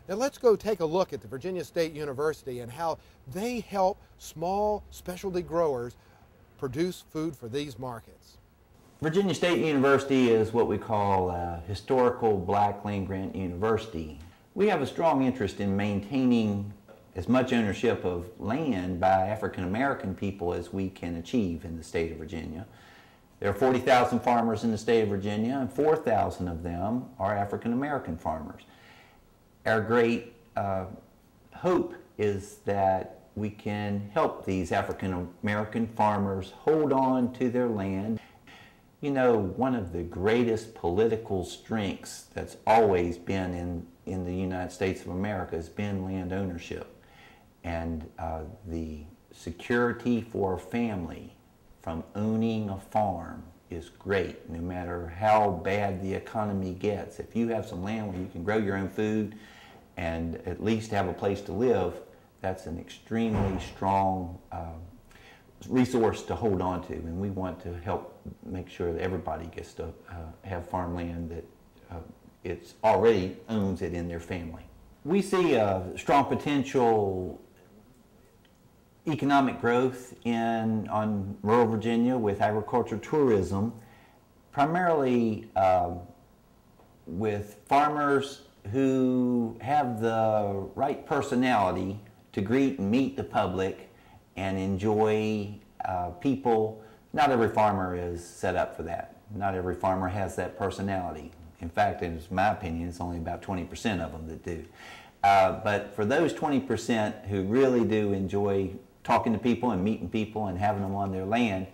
Now let's go take a look at the Virginia State University and how they help small specialty growers produce food for these markets. Virginia State University is what we call a historical black land-grant university. We have a strong interest in maintaining as much ownership of land by African American people as we can achieve in the state of Virginia. There are 40,000 farmers in the state of Virginia, and 4,000 of them are African American farmers. Our great hope is that we can help these African American farmers hold on to their land. You know, one of the greatest political strengths that's always been in the United States of America has been land ownership. And the security for a family from owning a farm is great, no matter how bad the economy gets. If you have some land where you can grow your own food and at least have a place to live, that's an extremely strong resource to hold on to, and we want to help make sure that everybody gets to have farmland that it's already owns it in their family. We see a strong potential economic growth on rural Virginia with agriculture tourism, primarily with farmers who have the right personality to greet and meet the public and enjoy people. Not every farmer is set up for that. Not every farmer has that personality. In fact, in my opinion, it's only about 20% of them that do. But for those 20% who really do enjoy talking to people and meeting people and having them on their land,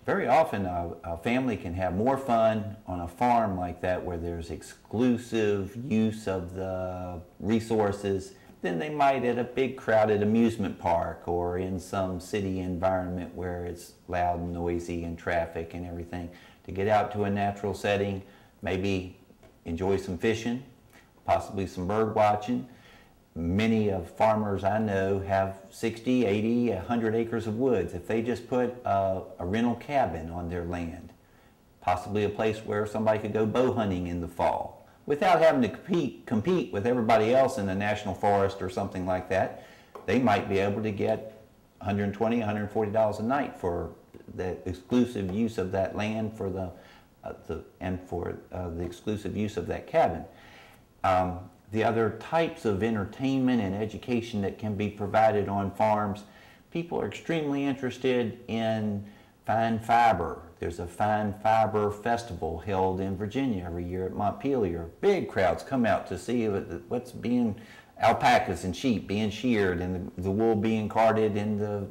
very often a family can have more fun on a farm like that where there's exclusive use of the resources than they might at a big crowded amusement park or in some city environment where it's loud and noisy and traffic and everything. To get out to a natural setting, maybe enjoy some fishing, possibly some bird watching. Many of farmers I know have 60, 80, 100 acres of woods. If they just put a rental cabin on their land, possibly a place where somebody could go bow hunting in the fall, without having to compete with everybody else in the national forest or something like that, they might be able to get $120, $140 a night for the exclusive use of that land for the exclusive use of that cabin. The other types of entertainment and education that can be provided on farms, people are extremely interested in fine fiber. There's a fine fiber festival held in Virginia every year at Montpelier. Big crowds come out to see what's being, alpacas and sheep being sheared and the wool being carded and the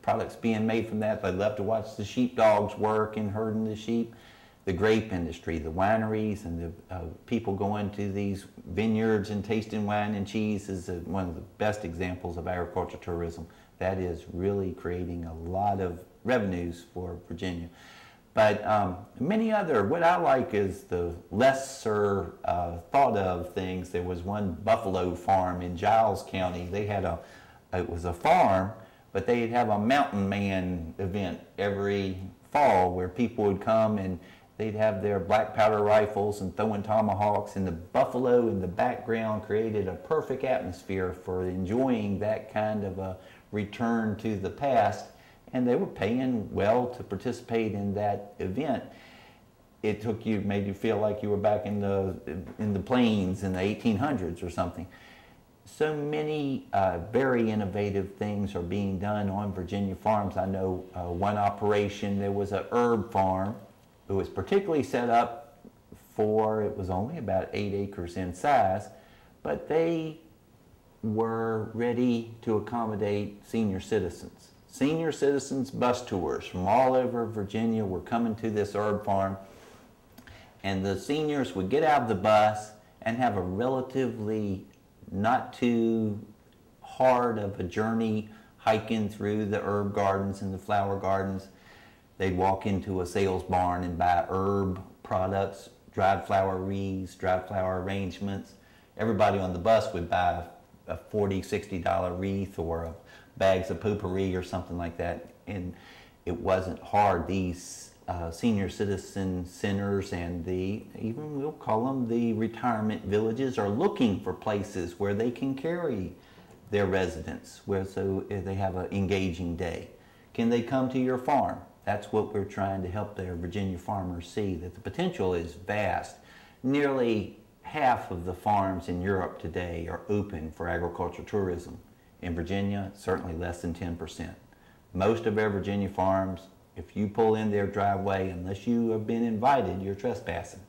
products being made from that. They love to watch the sheepdogs work and herding the sheep. The grape industry, the wineries, and the people going to these vineyards and tasting wine and cheese is one of the best examples of agriculture tourism. That is really creating a lot of revenues for Virginia. But many other, what I like is the lesser thought of things. There was one buffalo farm in Giles County. They had it was a farm, but they'd have a mountain man event every fall where people would come and they'd have their black powder rifles and throwing tomahawks, and the buffalo in the background created a perfect atmosphere for enjoying that kind of a return to the past. And they were paying well to participate in that event. It made you feel like you were back in the plains in the 1800s or something. So many very innovative things are being done on Virginia farms. I know one operation, there was an herb farm. It was particularly set up for, it was only about 8 acres in size, but they were ready to accommodate senior citizens. Senior citizens bus tours from all over Virginia were coming to this herb farm, and the seniors would get out of the bus and have a relatively not too hard of a journey hiking through the herb gardens and the flower gardens. They'd walk into a sales barn and buy herb products, dried flower wreaths, dried flower arrangements. Everybody on the bus would buy a $40, $60 wreath or bags of potpourri or something like that. And it wasn't hard. These senior citizen centers and even we'll call them the retirement villages, are looking for places where they can carry their residents, so they have an engaging day. Can they come to your farm? That's what we're trying to help their Virginia farmers see, that the potential is vast. Nearly half of the farms in Europe today are open for agricultural tourism. In Virginia, certainly less than 10%. Most of our Virginia farms, if you pull in their driveway, unless you have been invited, you're trespassing.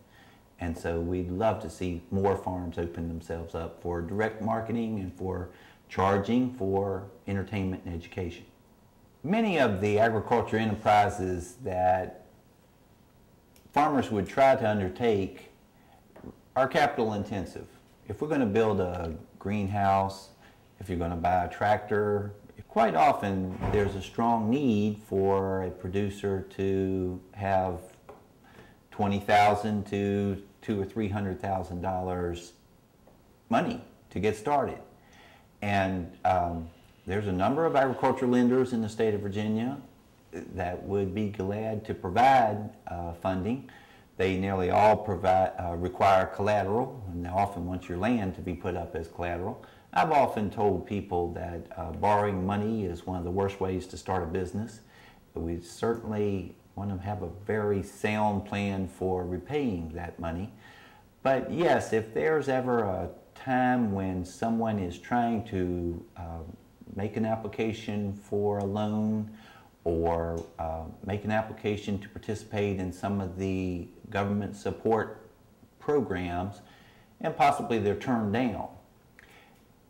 And so we'd love to see more farms open themselves up for direct marketing and for charging for entertainment and education. Many of the agriculture enterprises that farmers would try to undertake are capital intensive. If we're going to build a greenhouse, if you're going to buy a tractor, quite often there's a strong need for a producer to have $20,000 to $200,000 or $300,000 money to get started. And there's a number of agricultural lenders in the state of Virginia that would be glad to provide funding. They nearly all require collateral, and they often want your land to be put up as collateral. I've often told people that borrowing money is one of the worst ways to start a business. We certainly want to have a very sound plan for repaying that money. But yes, if there's ever a time when someone is trying to make an application for a loan or make an application to participate in some of the government support programs and possibly they're turned down,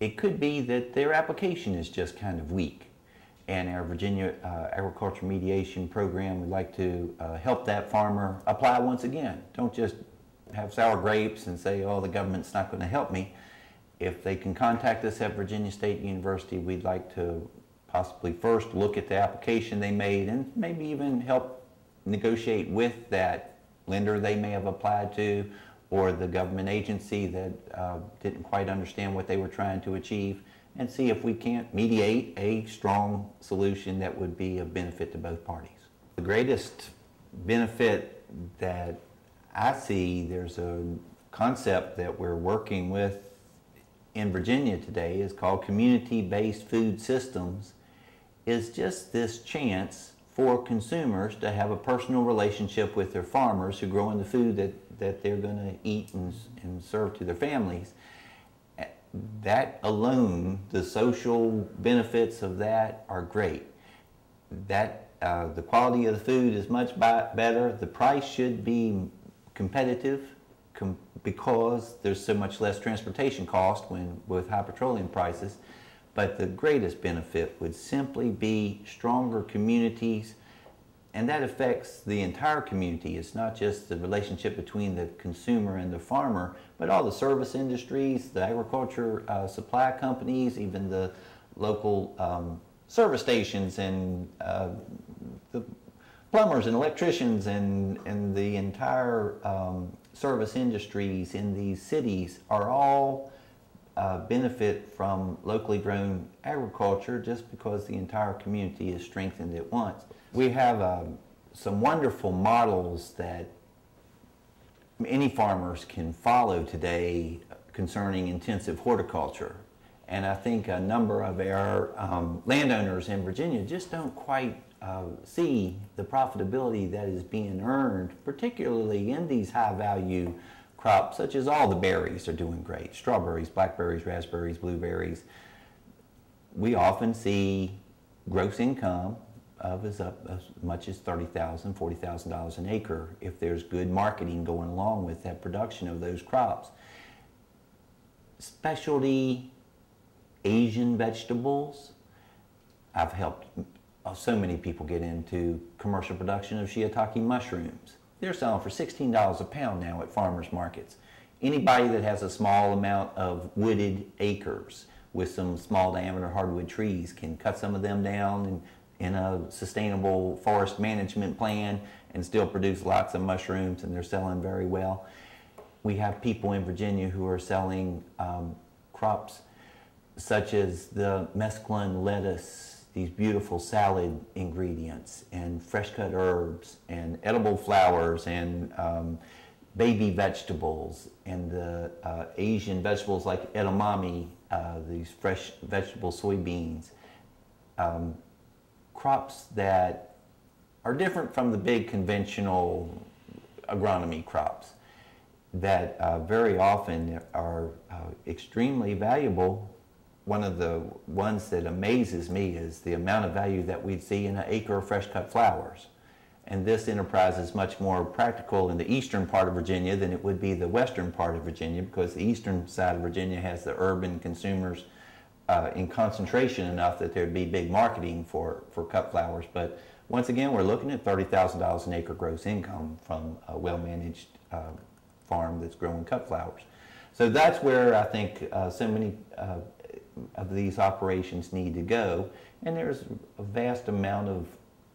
it could be that their application is just kind of weak. And our Virginia Agriculture Mediation Program would like to help that farmer apply once again. Don't just have sour grapes and say, oh, the government's not going to help me. If they can contact us at Virginia State University, we'd like to possibly first look at the application they made and maybe even help negotiate with that lender they may have applied to or the government agency that didn't quite understand what they were trying to achieve, and see if we can't mediate a strong solution that would be of benefit to both parties. The greatest benefit that I see, there's a concept that we're working with in Virginia today, is called community-based food systems, is just this chance for consumers to have a personal relationship with their farmers who grow in the food that they're going to eat and serve to their families. That alone, the social benefits of that are great. The quality of the food is much better. The price should be competitive because there's so much less transportation cost with high petroleum prices. But the greatest benefit would simply be stronger communities, and that affects the entire community. It's not just the relationship between the consumer and the farmer, but all the service industries, the agriculture supply companies, even the local service stations and the plumbers and electricians and the entire service industries in these cities are all benefit from locally grown agriculture just because the entire community is strengthened at once. We have some wonderful models that any farmers can follow today concerning intensive horticulture. And I think a number of our landowners in Virginia just don't quite see the profitability that is being earned, particularly in these high-value crops, such as all the berries are doing great. Strawberries, blackberries, raspberries, blueberries. We often see gross income of as much as $30,000, $40,000 an acre if there's good marketing going along with that production of those crops. Specialty Asian vegetables, I've helped so many people get into commercial production of shiitake mushrooms. They're selling for $16 a pound now at farmers markets. Anybody that has a small amount of wooded acres with some small diameter hardwood trees can cut some of them down in a sustainable forest management plan and still produce lots of mushrooms, and they're selling very well. We have people in Virginia who are selling crops such as the mesclun lettuce these beautiful salad ingredients and fresh cut herbs and edible flowers and baby vegetables and the Asian vegetables like edamame, these fresh vegetable soybeans, crops that are different from the big conventional agronomy crops that very often are extremely valuable. One of the ones that amazes me is the amount of value that we see in an acre of fresh cut flowers. And this enterprise is much more practical in the eastern part of Virginia than it would be the western part of Virginia, because the eastern side of Virginia has the urban consumers in concentration enough that there'd be big marketing for cut flowers. But once again, we're looking at $30,000 an acre gross income from a well-managed farm that's growing cut flowers. So that's where I think so many of these operations need to go. And there's a vast amount of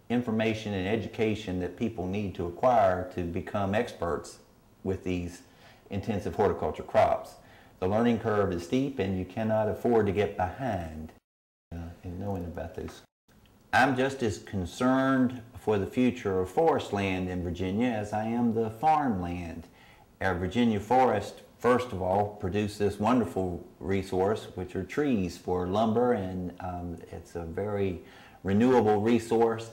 information and education that people need to acquire to become experts with these intensive horticulture crops. The learning curve is steep, and you cannot afford to get behind in knowing about this. I'm just as concerned for the future of forest land in Virginia as I am the farmland. Our Virginia forest, first of all, produce this wonderful resource, which are trees for lumber, and it's a very renewable resource.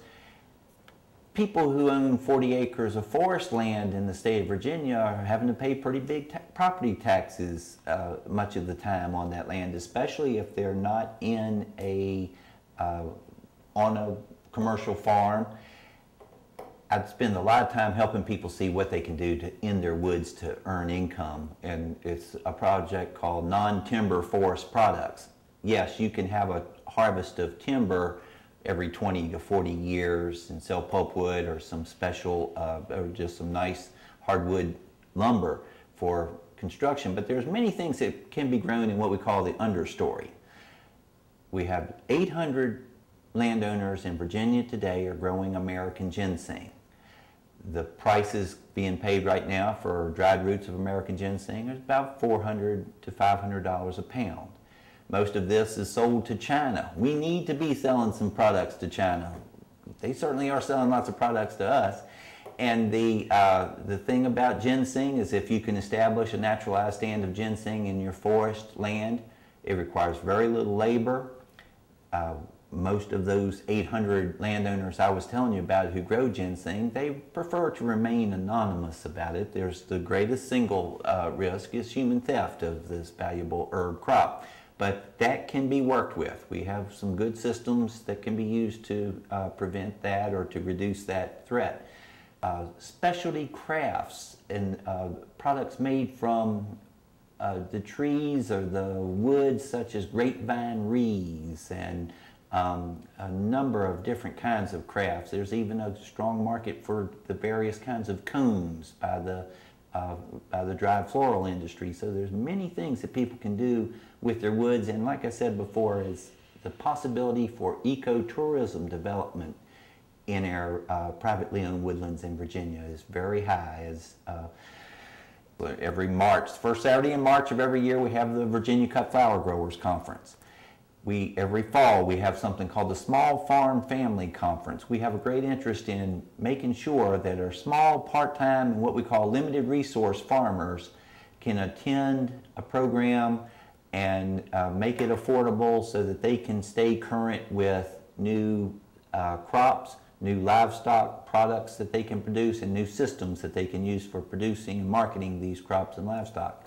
People who own 40 acres of forest land in the state of Virginia are having to pay pretty big property taxes much of the time on that land, especially if they're not in on a commercial farm. I'd spend a lot of time helping people see what they can do in their woods to earn income, and it's a project called Non-Timber Forest Products. Yes, you can have a harvest of timber every 20 to 40 years and sell pulpwood or some special, or just some nice hardwood lumber for construction. But there's many things that can be grown in what we call the understory. We have 800 landowners in Virginia today are growing American ginseng. The prices being paid right now for dried roots of American ginseng is about $400 to $500 a pound. Most of this is sold to China. We need to be selling some products to China. They certainly are selling lots of products to us. And the thing about ginseng is if you can establish a naturalized stand of ginseng in your forest land, it requires very little labor. Most of those 800 landowners I was telling you about who grow ginseng, they prefer to remain anonymous about it. There's the greatest single risk is human theft of this valuable herb crop. But that can be worked with. We have some good systems that can be used to prevent that or to reduce that threat. Specialty crafts and products made from the trees or the wood, such as grapevine wreaths and a number of different kinds of crafts. There's even a strong market for the various kinds of combs by the dried floral industry. So there's many things that people can do with their woods, and like I said before, is the possibility for ecotourism development in our privately owned woodlands in Virginia is very high. As every March, first Saturday in March of every year, we have the Virginia Cut Flower Growers Conference. Every fall we have something called the Small Farm Family Conference. We have a great interest in making sure that our small, part-time, and what we call limited resource farmers can attend a program and make it affordable so that they can stay current with new crops, new livestock products that they can produce, and new systems that they can use for producing and marketing these crops and livestock.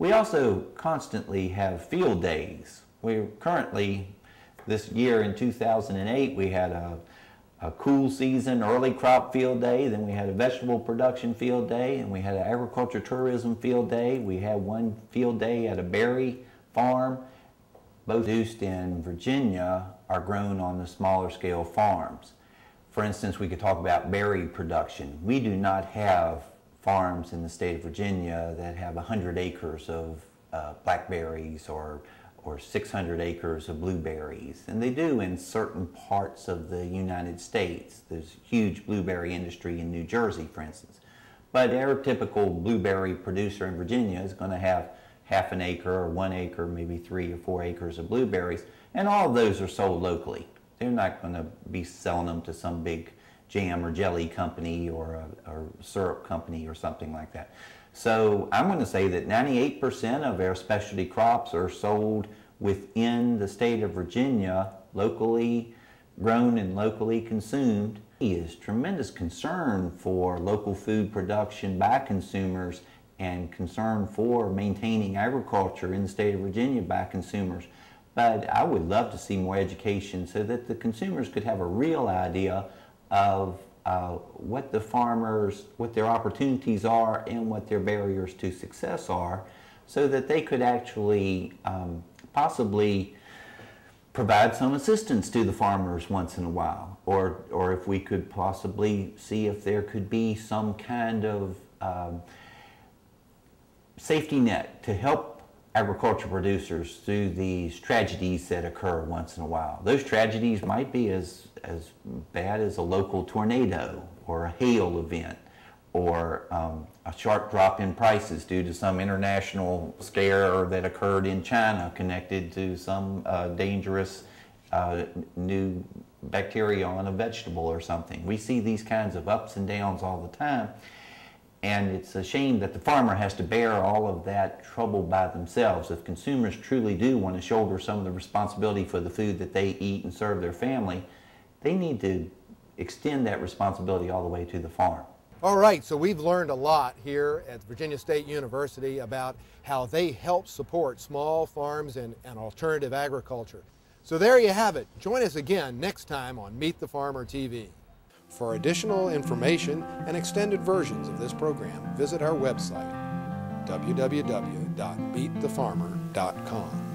We also constantly have field days. We're currently, this year in 2008, we had a cool season early crop field day, then we had a vegetable production field day, and we had an agriculture tourism field day. We had one field day at a berry farm. Both produced in Virginia are grown on the smaller scale farms. For instance, we could talk about berry production. We do not have farms in the state of Virginia that have 100 acres of blackberries or 600 acres of blueberries, and they do in certain parts of the United States. There's a huge blueberry industry in New Jersey, for instance. But our typical blueberry producer in Virginia is going to have half an acre or 1 acre, maybe 3 or 4 acres of blueberries, and all of those are sold locally. They're not going to be selling them to some big jam or jelly company or syrup company or something like that. So I'm going to say that 98% of our specialty crops are sold within the state of Virginia, locally grown and locally consumed. There is tremendous concern for local food production by consumers and concern for maintaining agriculture in the state of Virginia by consumers. But I would love to see more education so that the consumers could have a real idea of what the farmers, what their opportunities are and what their barriers to success are, so that they could actually possibly provide some assistance to the farmers once in a while, or if we could possibly see if there could be some kind of safety net to help agriculture producers through these tragedies that occur once in a while. Those tragedies might be as bad as a local tornado or a hail event, or a sharp drop in prices due to some international scare that occurred in China connected to some dangerous new bacteria on a vegetable or something. We see these kinds of ups and downs all the time, and it's a shame that the farmer has to bear all of that trouble by themselves. If consumers truly do want to shoulder some of the responsibility for the food that they eat and serve their family, they need to extend that responsibility all the way to the farm. All right, so we've learned a lot here at Virginia State University about how they help support small farms and alternative agriculture. So there you have it. Join us again next time on Meet the Farmer TV. For additional information and extended versions of this program, visit our website, www.meetthefarmer.com.